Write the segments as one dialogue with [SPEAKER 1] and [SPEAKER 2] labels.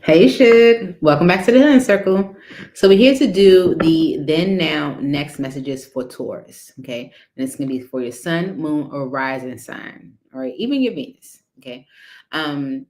[SPEAKER 1] Hey, Shug. Welcome back to the Healing Circle. So we're here to do the then, now, next messages for Taurus. Okay, and it's gonna be for your Sun, Moon, or Rising sign. All right, even your Venus. Okay, and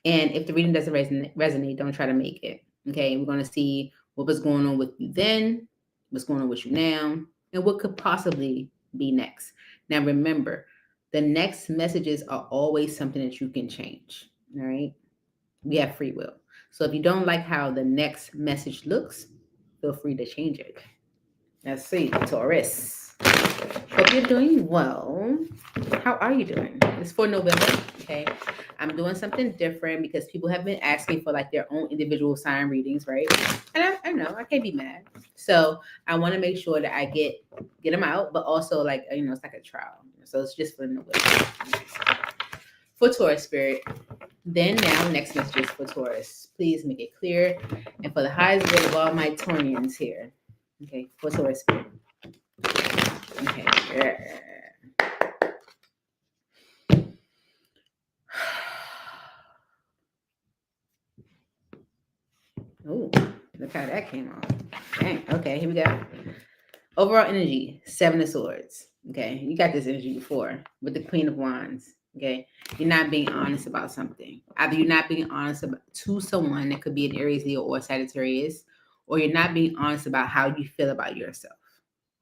[SPEAKER 1] if the reading doesn't resonate, don't try to make it. Okay, we're gonna see what was going on with you then, what's going on with you now, and what could possibly be next. Now, remember, the next messages are always something that you can change. All right, we have free will. So if you don't like how the next message looks, feel free to change it. Let's see, Taurus. Hope you're doing well. How are you doing? It's for November, okay? I'm doing something different because people have been asking for like their own individual sign readings, right? And I know I can't be mad. So I want to make sure that I get them out, but also like it's like a trial. So it's just for November. For Taurus spirit, then, now, next messages for Taurus. Please make it clear. And for the highest good of all my Taurians here. Okay, for Taurus spirit. Okay. Oh, look how that came out. Dang. Okay, here we go. Overall energy, 7 of Swords. Okay, you got this energy before with the Queen of Wands. Okay, you're not being honest about something. Either you're not being honest to someone that could be an Aries, Leo, or Sagittarius, or you're not being honest about how you feel about yourself.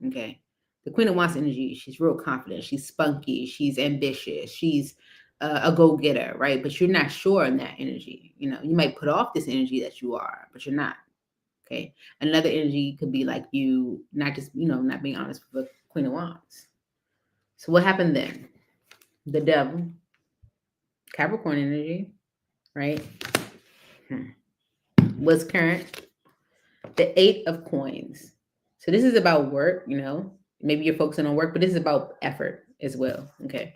[SPEAKER 1] Okay, the Queen of Wands energy, she's real confident, she's spunky, she's ambitious, she's a go-getter, right? But you're not sure in that energy. You might put off this energy that you are, but you're not. Okay. Another energy could be like you not just, not being honest with the Queen of Wands. So what happened then? The Devil, Capricorn energy, right? Was current. The 8 of Coins. So this is about work, Maybe you're focusing on work, but this is about effort as well. Okay.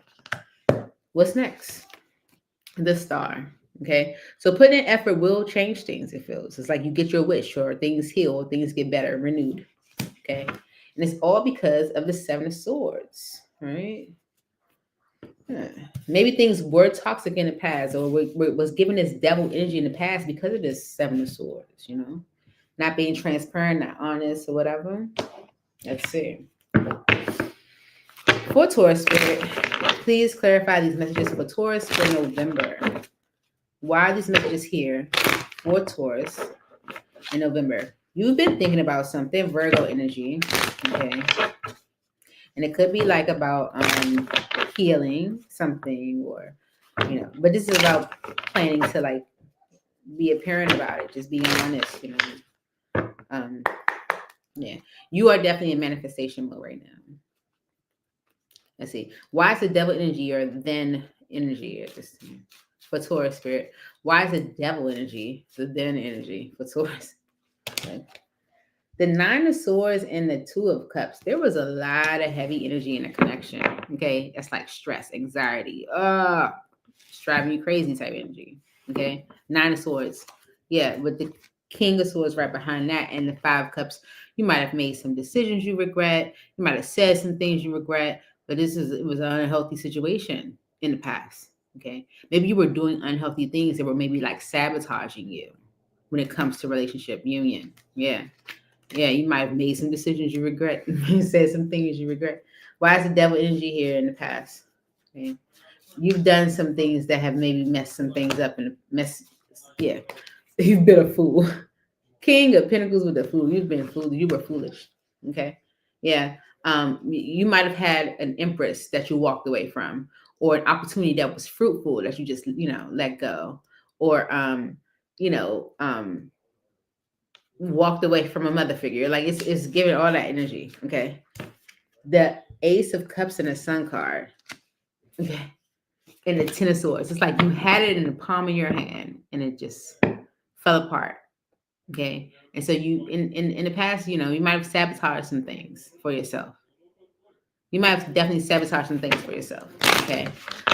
[SPEAKER 1] What's next? The Star. Okay. So putting in effort will change things, it feels. It's like you get your wish, or things heal, or things get better, renewed. Okay. And it's all because of the 7 of Swords, right? Maybe things were toxic in the past, or was given this devil energy in the past because of this 7 of Swords, Not being transparent, not honest, or whatever. Let's see. For Taurus spirit, please clarify these messages for Taurus for November. Why are these messages here for Taurus in November? You've been thinking about something, Virgo energy, okay? And it could be like about healing something, or but this is about planning to like be apparent about it, just being honest, yeah, you are definitely in manifestation mode right now. Let's see, why is the devil energy or then energy for Taurus spirit? Why is the devil energy the then energy for Taurus? Okay. The 9 of Swords and the 2 of Cups, there was a lot of heavy energy in the connection. Okay, that's like stress, anxiety, it's driving you crazy type energy. Okay, 9 of Swords, yeah, with the King of Swords right behind that, and the 5 of Cups. You might have made some decisions you regret. You might have said some things you regret, but it was an unhealthy situation in the past. Okay, maybe you were doing unhealthy things that were maybe like sabotaging you when it comes to relationship union. Yeah, you might have made some decisions you regret. Said some things you regret. Why is the devil energy here in the past? Okay. You've done some things that have maybe messed some things up and yeah. You've been a fool. King of Pentacles with the fool. You've been fooled. You were foolish. Okay. Yeah. You might have had an empress that you walked away from, or an opportunity that was fruitful that you just, let go. Or walked away from a mother figure. Like it's giving all that energy. Okay. The Ace of Cups and the Sun card. Okay. And the 10 of Swords. It's like you had it in the palm of your hand and it just fell apart. Okay. And so you in the past, you might have sabotaged some things for yourself. You might have definitely sabotaged some things for yourself. Okay.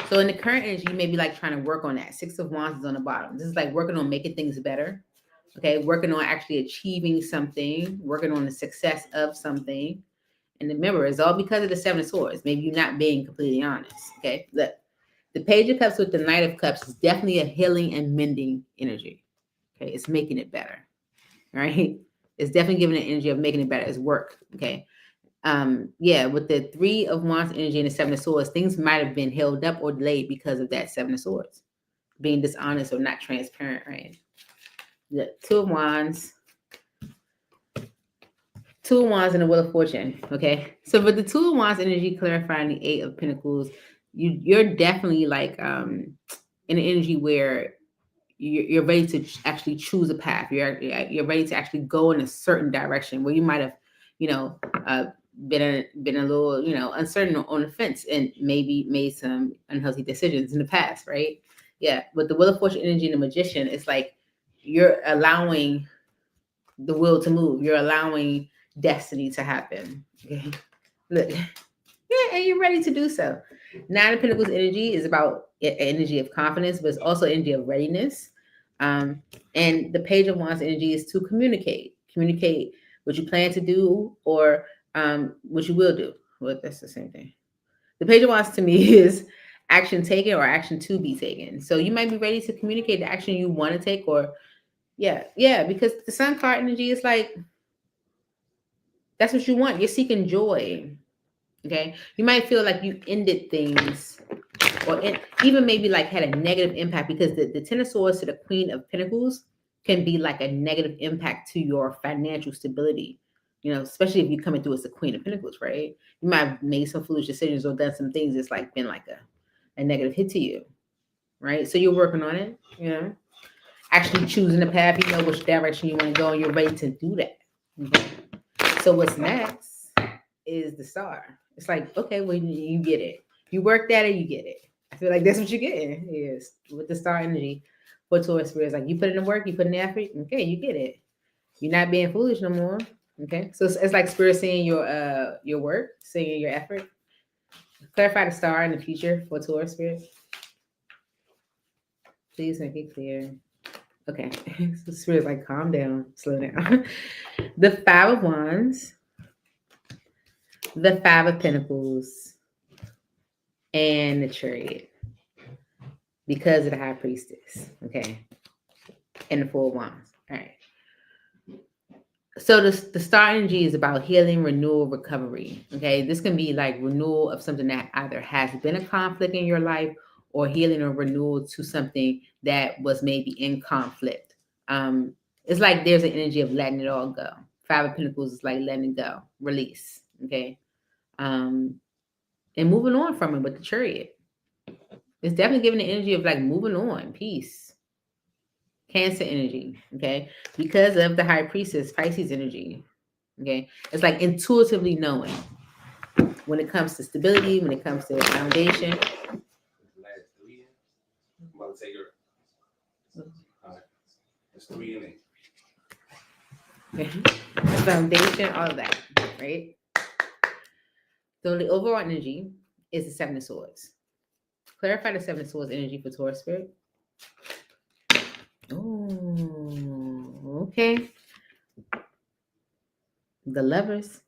[SPEAKER 1] So in the current energy, you may be like trying to work on that. 6 of Wands is on the bottom. This is like working on making things better. Okay, working on actually achieving something, working on the success of something. And remember, it's all because of the 7 of Swords. Maybe you're not being completely honest. Okay, look, the Page of Cups with the Knight of Cups is definitely a healing and mending energy. Okay, it's making it better. Right? It's definitely giving an energy of making it better. It's work. Okay. Yeah, with the 3 of Wands energy and the 7 of Swords, things might have been held up or delayed because of that 7 of Swords, being dishonest or not transparent, right? The 2 of Wands, 2 of Wands and the Wheel of Fortune. Okay, so with the 2 of Wands energy clarifying the 8 of Pentacles, you're definitely like in an energy where you're ready to actually choose a path. You're ready to actually go in a certain direction where you might have, you know, been a little, you know, uncertain on the fence and maybe made some unhealthy decisions in the past, right? Yeah, with the Wheel of Fortune energy and the Magician, it's like you're allowing the will to move. You're allowing destiny to happen. Okay, look, yeah, and you're ready to do so. 9 of Pentacles energy is about energy of confidence, but it's also energy of readiness. And the Page of Wands energy is to communicate what you plan to do or what you will do. Well, that's the same thing. The Page of Wands to me is action taken or action to be taken. So you might be ready to communicate the action you want to take, or yeah, because the Sun card energy is like that's what you want. You're seeking joy. Okay, you might feel like you ended things or even maybe like had a negative impact, because the 10 of Swords to the Queen of Pentacles can be like a negative impact to your financial stability, you know, especially if you're coming through as the Queen of Pentacles, right? You might have made some foolish decisions or done some things that's like been like a negative hit to you, right? So you're working on it, you know, actually choosing the path, you know which direction you want to go, and you're ready to do that. Okay. So what's next is the Star. It's like, okay, well, you get it. You worked at it, you get it. I feel like that's what you're getting is with the Star energy for Taurus spirits. Like you put in the work, you put in the effort, okay, you get it. You're not being foolish no more. Okay, so it's like Spirit seeing your work, seeing your effort. Clarify the Star in the future for Taurus spirits. Please make it clear. Okay, so Spirit's like, calm down, slow down. The 5 of Wands, the 5 of Pentacles, and the Chariot, because of the High Priestess. Okay, and the 4 of Wands. All right. So the Star energy is about healing, renewal, recovery. Okay, this can be like renewal of something that either has been a conflict in your life, or healing or renewal to something that was maybe in conflict. It's like there's an energy of letting it all go. 5 of Pentacles is like letting it go, release. Okay, and moving on from it with the Chariot. It's definitely giving the energy of like moving on, peace. Cancer energy, okay, because of the High Priestess, Pisces energy. Okay, it's like intuitively knowing when it comes to stability, when it comes to foundation.
[SPEAKER 2] I'm about to take her. There's 3 in it.
[SPEAKER 1] The foundation, all of that, right? So the overall energy is the 7 of Swords. Clarify the 7 of Swords energy for Taurus spirit. Oh, okay. The Lovers.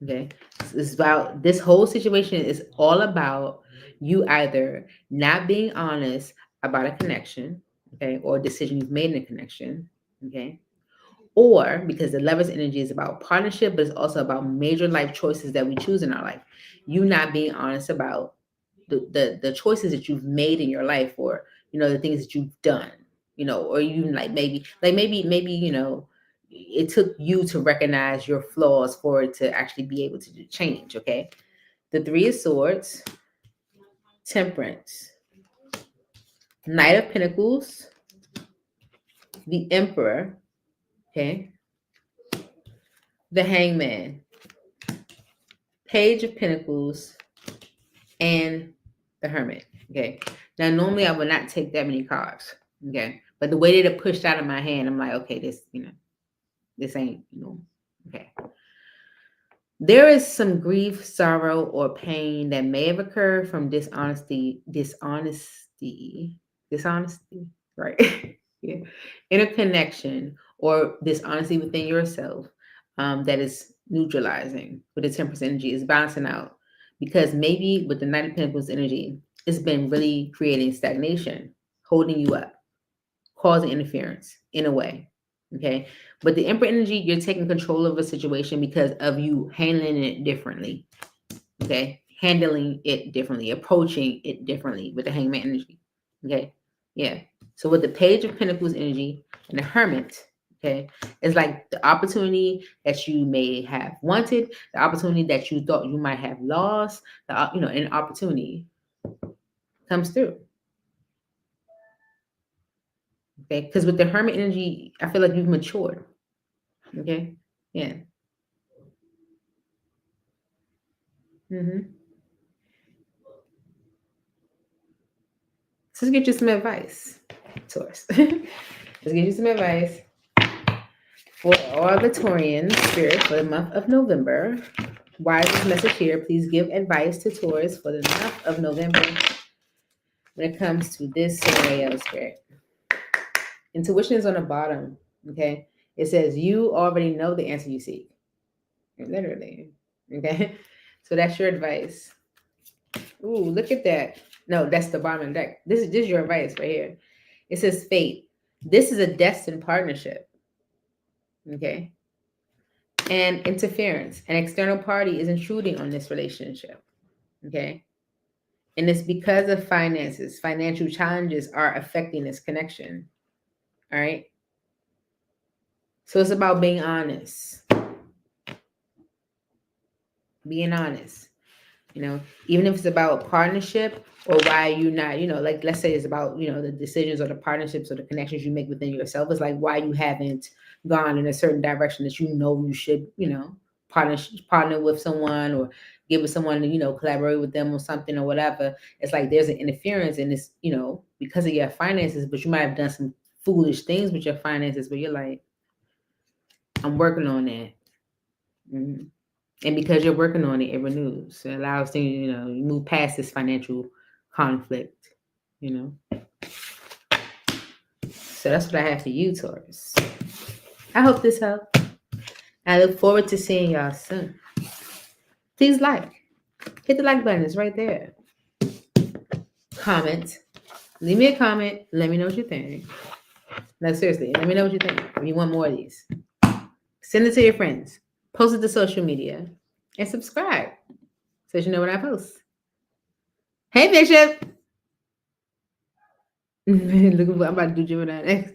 [SPEAKER 1] Okay. It's about this whole situation is all about you either not being honest about a connection, okay, or a decision you've made in a connection, okay, or because the Lovers energy is about partnership, but it's also about major life choices that we choose in our life. You not being honest about the choices that you've made in your life, or you know the things that you've done, you know, or you maybe you know it took you to recognize your flaws for it to actually be able to change. Okay, the 3 of Swords, Temperance, Knight of Pentacles, the Emperor, okay, the Hangman, Page of Pentacles, and the Hermit. Okay, now normally I would not take that many cards. Okay, but the way that it pushed out of my hand, I'm like, okay, this, you know, this ain't, you know, okay. There is some grief, sorrow, or pain that may have occurred from dishonesty, right? Yeah, interconnection or dishonesty within yourself, that is neutralizing with the Temperance energy, is balancing out, because maybe with the Knight of Pentacles energy, it's been really creating stagnation, holding you up, causing interference in a way. Okay. But the Emperor energy, you're taking control of a situation because of you handling it differently. Okay. Handling it differently, approaching it differently with the Hangman energy. Okay. Yeah. So with the Page of Pentacles energy and the Hermit, okay, it's like the opportunity that you may have wanted, the opportunity that you thought you might have lost, an opportunity comes through. Okay. Because with the Hermit energy, I feel like you've matured. Okay. Yeah. So let's get you some advice, Taurus. Let's get you some advice for all the Taurian spirit for the month of November. Why is this message here? Please give advice to Taurus for the month of November when it comes to this scenario, spirit. Intuition is on the bottom, okay? It says you already know the answer you seek. Literally, okay? So that's your advice. Ooh, look at that. No, that's the bottom of the deck. This is your advice right here. It says fate. This is a destined partnership. Okay. And interference. An external party is intruding on this relationship. Okay. And it's because of finances. Financial challenges are affecting this connection. All right. So it's about being honest. Being honest. Even if it's about partnership or why you're not, like let's say it's about, the decisions or the partnerships or the connections you make within yourself. It's like why you haven't gone in a certain direction that you should, partner with someone or give with someone to, collaborate with them or something or whatever. It's like there's an interference in this, because of your finances, but you might have done some foolish things with your finances, but you're like, I'm working on that. Mm-hmm. And because you're working on it, it renews. It allows things, you move past this financial conflict, So that's what I have for you, Taurus. I hope this helped. I look forward to seeing y'all soon. Please hit the like button. It's right there. Comment. Leave me a comment. Let me know what you think. No, seriously, let me know what you think. If you want more of these, send it to your friends. Post it to social media. And subscribe so you know when I post. Hey, Bishop. Look what I'm about to do Gemini next.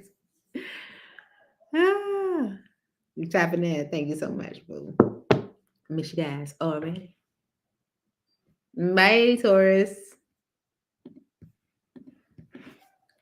[SPEAKER 1] You tapping in. Thank you so much, boo. Miss you guys already. Bye, Taurus.